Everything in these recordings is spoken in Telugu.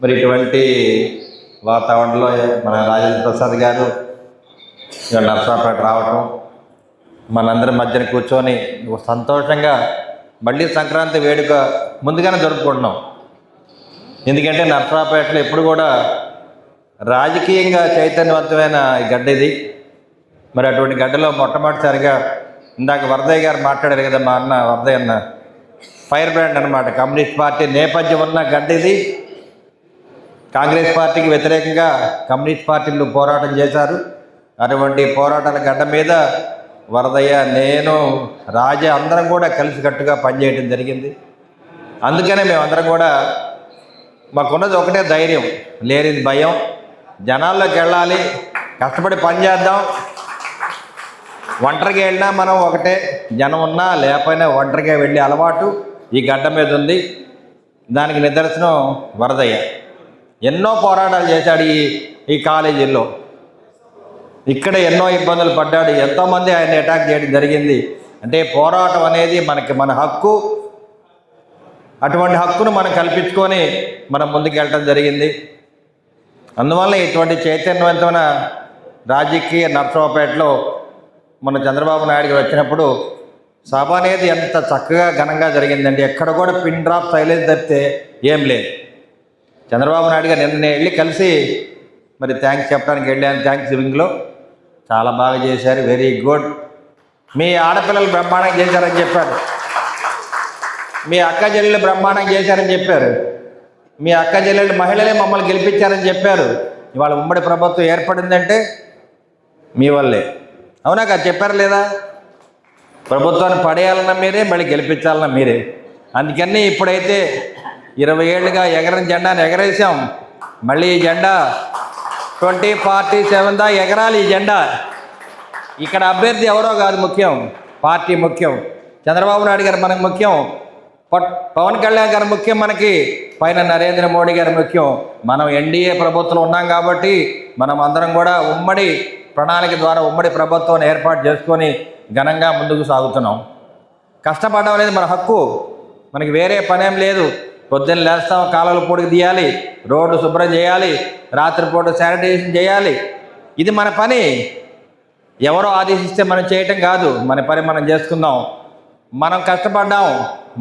మరి ఇటువంటి వాతావరణంలో మన రాజేంద్ర ప్రసాద్ గారు నర్సాపేట రావటం, మనందరి మధ్యన కూర్చొని సంతోషంగా మళ్ళీ సంక్రాంతి వేడుక ముందుగానే జరుపుకుంటున్నాం. ఎందుకంటే నర్సాపేటలో ఎప్పుడు కూడా రాజకీయంగా చైతన్యవంతమైన గడ్డ ఇది. మరి అటువంటి గడ్డలో మొట్టమొదటిసారిగా ఇందాక వరదయ్య గారు మాట్లాడారు కదా, మా అన్న వరదయ్య అన్న ఫైర్ బ్రాండ్ అనమాట. కమ్యూనిస్ట్ పార్టీ నేపథ్యం ఉన్న గడ్డ ఇది. కాంగ్రెస్ పార్టీకి వ్యతిరేకంగా కమ్యూనిస్ట్ పార్టీలు పోరాటం చేశారు. అటువంటి పోరాటాల గడ్డ మీద వరదయ్య, నేను, రాజా అందరం కూడా కలిసికట్టుగా పనిచేయడం జరిగింది. అందుకనే మేమందరం కూడా మాకున్నది ఒకటే ధైర్యం, లేనిది భయం. జనాల్లోకి వెళ్ళాలి, కష్టపడి పని చేద్దాం. ఒంటరిగా వెళ్ళినా మనం ఒకటే, జనం ఉన్నా లేకపోయినా ఒంటరిగా వెళ్ళే అలవాటు ఈ గడ్డ మీద ఉంది. దానికి నిదర్శనం వరదయ్య. ఎన్నో పోరాటాలు చేశాడు ఈ కాలేజీల్లో. ఇక్కడ ఎన్నో ఇబ్బందులు పడ్డాడు. ఎంతోమంది ఆయన అటాక్ చేయడం జరిగింది. అంటే పోరాటం అనేది మన హక్కు. అటువంటి హక్కును మనం కల్పించుకొని మనం ముందుకెళ్ళటం జరిగింది. అందువల్ల ఇటువంటి చైతన్యవంతమైన రాజకీయ నర్సరావుపేటలో మన చంద్రబాబు నాయుడు గారు వచ్చినప్పుడు సభ అనేది ఎంత చక్కగా ఘనంగా జరిగిందండి. ఎక్కడ కూడా పిన్ డ్రాప్ సైలెన్స్ తప్పితే ఏం లేదు. చంద్రబాబు నాయుడు గారు నిన్న వెళ్ళి కలిసి మరి థ్యాంక్స్ చెప్పడానికి వెళ్ళాను. థ్యాంక్స్ గివింగ్లో చాలా బాగా చేశారు, వెరీ గుడ్. మీ ఆడపిల్లలు బ్రహ్మాండంగా చేశారని చెప్పారు, మీ అక్క చెల్లెళ్ళు బ్రహ్మాండంగా చేశారని చెప్పారు, మీ అక్క చెల్లెళ్ళు మహిళలే మమ్మల్ని గెలిపించారని చెప్పారు. ఇవాళ ఉమ్మడి ప్రభుత్వం ఏర్పడిందంటే మీ వల్లే. అవునా కాదు, చెప్పారు లేదా? ప్రభుత్వాన్ని పడేయాలన్నా మీరే, మళ్ళీ గెలిపించాలన్నా మీరే. అందుకని ఇప్పుడైతే 20 ఏళ్ళుగా ఎగరని జెండాను ఎగరేసాం. మళ్ళీ ఈ జెండా 2047 దా ఎగరాలి. ఈ జెండా ఇక్కడ అభ్యర్థి ఎవరో కాదు ముఖ్యం, పార్టీ ముఖ్యం. చంద్రబాబు నాయుడు గారు మనకు ముఖ్యం, పవన్ కళ్యాణ్ గారు ముఖ్యం, మనకి పైన నరేంద్ర మోడీ గారు ముఖ్యం. మనం ఎన్డీఏ ప్రభుత్వంలో ఉన్నాం కాబట్టి మనం అందరం కూడా ఉమ్మడి ప్రణాళిక ద్వారా ఉమ్మడి ప్రభుత్వాన్ని ఏర్పాటు చేసుకొని ఘనంగా ముందుకు సాగుతున్నాం. కష్టపడడం అనేది మన హక్కు, మనకి వేరే పనేం లేదు. పొద్దున్న లేస్తాం, కాలువలు పొడికి తీయాలి, రోడ్డు శుభ్రం చేయాలి, రాత్రిపూట శానిటైజేషన్ చేయాలి. ఇది మన పని. ఎవరో ఆదేశిస్తే మనం చేయటం కాదు, మన పని మనం చేసుకుందాం. మనం కష్టపడ్డాం,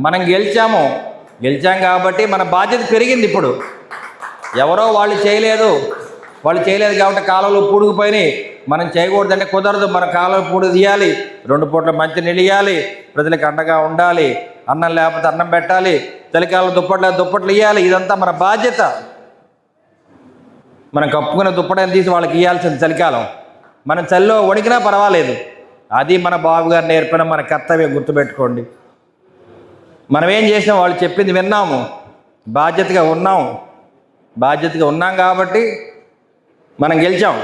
మనం గెలిచాం కాబట్టి మన బాధ్యత పెరిగింది. ఇప్పుడు ఎవరో వాళ్ళు చేయలేదు కాబట్టి కాలువలు పూడుకుపోయినాయి. మనం చేయకూడదంటే కుదరదు. మన కాలువలు పూడుకు తీయాలి, 2 పూట్ల మంచి నీళ్ళు ఇవ్వాలి, ప్రజలకు అండగా ఉండాలి. అన్నం లేకపోతే అన్నం పెట్టాలి, చలికాలం దుప్పట్లు ఇవ్వాలి. ఇదంతా మన బాధ్యత. మనం కప్పుకునే దుప్పటని తీసి వాళ్ళకి ఇవ్వాల్సింది చలికాలం. మనం చలిలో వణికినా పర్వాలేదు. అది మన బాబు గారు నేర్పిన మన కర్తవ్యం, గుర్తుపెట్టుకోండి. మనం ఏం చేసినాం, వాళ్ళు చెప్పింది విన్నాము, బాధ్యతగా ఉన్నాం కాబట్టి మనం గెలిచాం.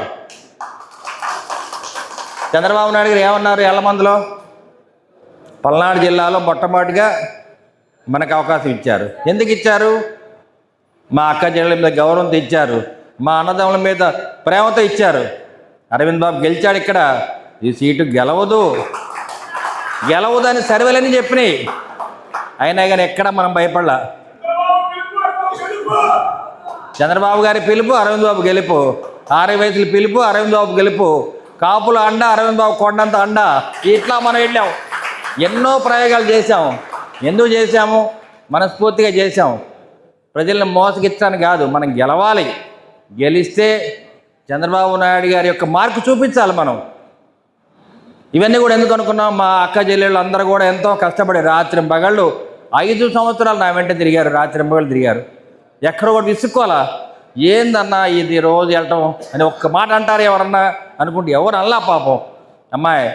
చంద్రబాబు నాయుడు గారు ఏమన్నారు ఎల్లమందులో? పల్నాడు జిల్లాలో మొట్టమొదటిగా మనకు అవకాశం ఇచ్చారు. ఎందుకు ఇచ్చారు? మా అక్క చెల్లెల మీద గౌరవంతో ఇచ్చారు, మా అన్నదమ్ముల మీద ప్రేమతో ఇచ్చారు. అరవింద్ బాబు గెలిచాడు. ఇక్కడ ఈ సీటు గెలవదని సర్వేలని చెప్పినాయి. అయినా కానీ ఎక్కడ మనం భయపడలా. చంద్రబాబు గారి పిలుపు, అరవింద్ బాబు గెలుపు. 6 వయసుల పిలుపు, అరవింద్ బాబు గెలుపు. కాపుల అండ, అరవింద్ బాబు కొండంత అండ. ఇట్లా మనం వెళ్ళాం, ఎన్నో ప్రయోగాలు చేశాం. ఎందుకు చేశాము? మనస్ఫూర్తిగా చేశాం. ప్రజలను మోసగించడానికి కాదు, మనం గెలవాలి. గెలిస్తే చంద్రబాబు నాయుడు గారి యొక్క మార్కు చూపించాలి మనం. ఇవన్నీ కూడా ఎందుకు అనుకున్నాం? మా అక్క చెల్లెళ్ళు అందరూ కూడా ఎంతో కష్టపడి రాత్రింబగళ్ళు 5 సంవత్సరాలు నా వెంట తిరిగారు, రాత్రింబగళ్ళు తిరిగారు. ఎక్కడ కూడా విసుక్కోవాలా? ఏందన్నా ఇది రోజు వెళ్ళటం అని ఒక్క మాట అంటారు ఎవరన్నా అనుకుంటే, ఎవరు అల్లా పాపం అమ్మాయి